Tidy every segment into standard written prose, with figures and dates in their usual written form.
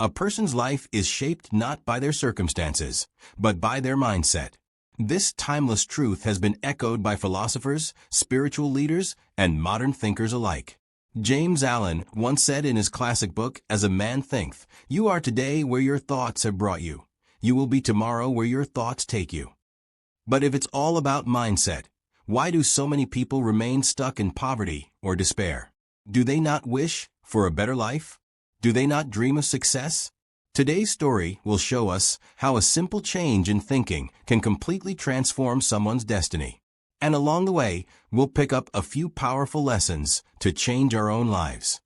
A person's life is shaped not by their circumstances, but by their mindset. This timeless truth has been echoed by philosophers, spiritual leaders, and modern thinkers alike. James Allen once said in his classic book, As a Man Thinketh, you are today where your thoughts have brought you. You will be tomorrow where your thoughts take you. But if it's all about mindset, why do so many people remain stuck in poverty or despair? Do they not wish for a better life? Do they not dream of success? Today's story will show us how a simple change in thinking can completely transform someone's destiny. And along the way, we'll pick up a few powerful lessons to change our own lives.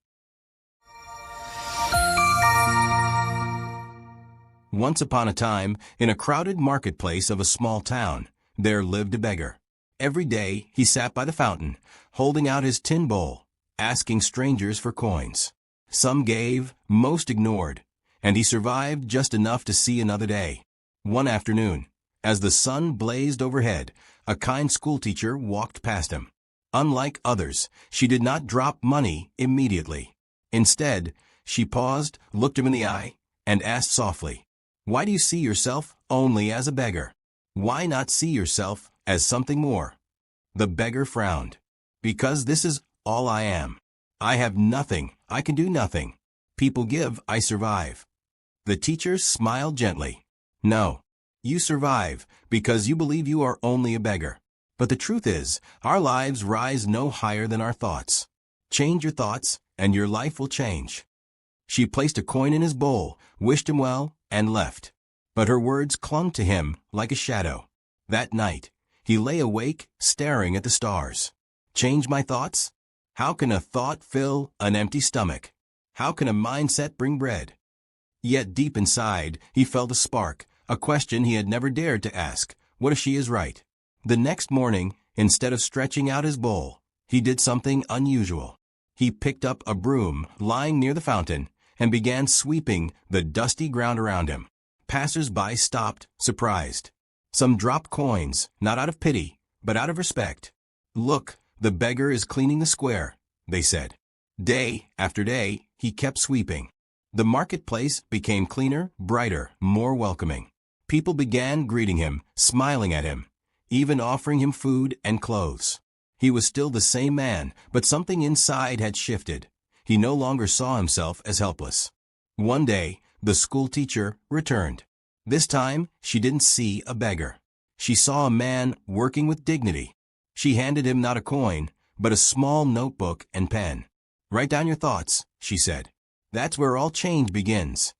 Once upon a time, in a crowded marketplace of a small town, there lived a beggar. Every day, he sat by the fountain, holding out his tin bowl, asking strangers for coins. Some gave, most ignored, and he survived just enough to see another day. One afternoon, as the sun blazed overhead, a kind schoolteacher walked past him. Unlike others, she did not drop money immediately. Instead, she paused, looked him in the eye, and asked softly, "Why do you see yourself only as a beggar? Why not see yourself as something more?" The beggar frowned. "Because this is all I am. I have nothing, I can do nothing. People give, I survive." The teacher smiled gently. "No, you survive because you believe you are only a beggar. But the truth is, our lives rise no higher than our thoughts. Change your thoughts, and your life will change." She placed a coin in his bowl, wished him well, and left. But her words clung to him like a shadow. That night, he lay awake, staring at the stars. Change my thoughts? How can a thought fill an empty stomach? How can a mindset bring bread? Yet deep inside, he felt a spark, a question he had never dared to ask. What if she is right? The next morning, instead of stretching out his bowl, he did something unusual. He picked up a broom lying near the fountain and began sweeping the dusty ground around him. Passers-by stopped, surprised. Some dropped coins, not out of pity, but out of respect. "Look, the beggar is cleaning the square," they said. Day after day, he kept sweeping. The marketplace became cleaner, brighter, more welcoming. People began greeting him, smiling at him, even offering him food and clothes. He was still the same man, but something inside had shifted. He no longer saw himself as helpless. One day, the schoolteacher returned. This time, she didn't see a beggar. She saw a man working with dignity. She handed him not a coin, but a small notebook and pen. "Write down your thoughts," she said. "That's where all change begins."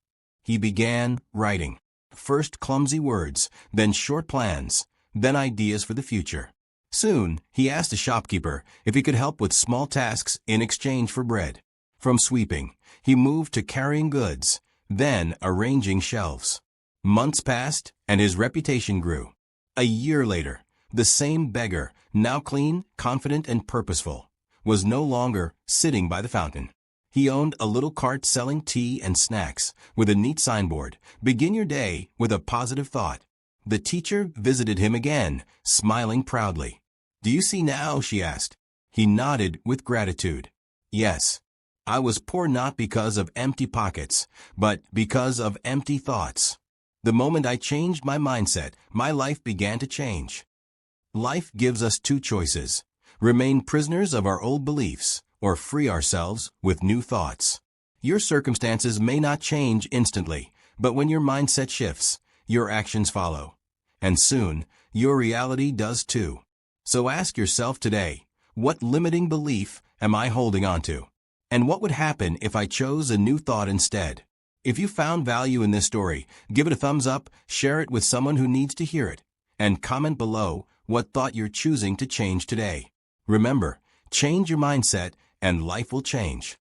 He began writing. First clumsy words, then short plans, then ideas for the future. Soon, he asked a shopkeeper if he could help with small tasks in exchange for bread. From sweeping, he moved to carrying goods, then arranging shelves. Months passed, and his reputation grew. A year later, the same beggar, now clean, confident, and purposeful, was no longer sitting by the fountain. He owned a little cart selling tea and snacks, with a neat signboard, "Begin your day with a positive thought." The teacher visited him again, smiling proudly. "Do you see now?" she asked. He nodded with gratitude. "Yes. I was poor not because of empty pockets, but because of empty thoughts. The moment I changed my mindset, my life began to change." Life gives us two choices: remain prisoners of our old beliefs, or free ourselves with new thoughts. Your circumstances may not change instantly, but when your mindset shifts, your actions follow. And soon, your reality does too. So ask yourself today, what limiting belief am I holding on to? And what would happen if I chose a new thought instead? If you found value in this story, give it a thumbs up, share it with someone who needs to hear it, and comment below what thought you're choosing to change today. Remember, change your mindset and life will change.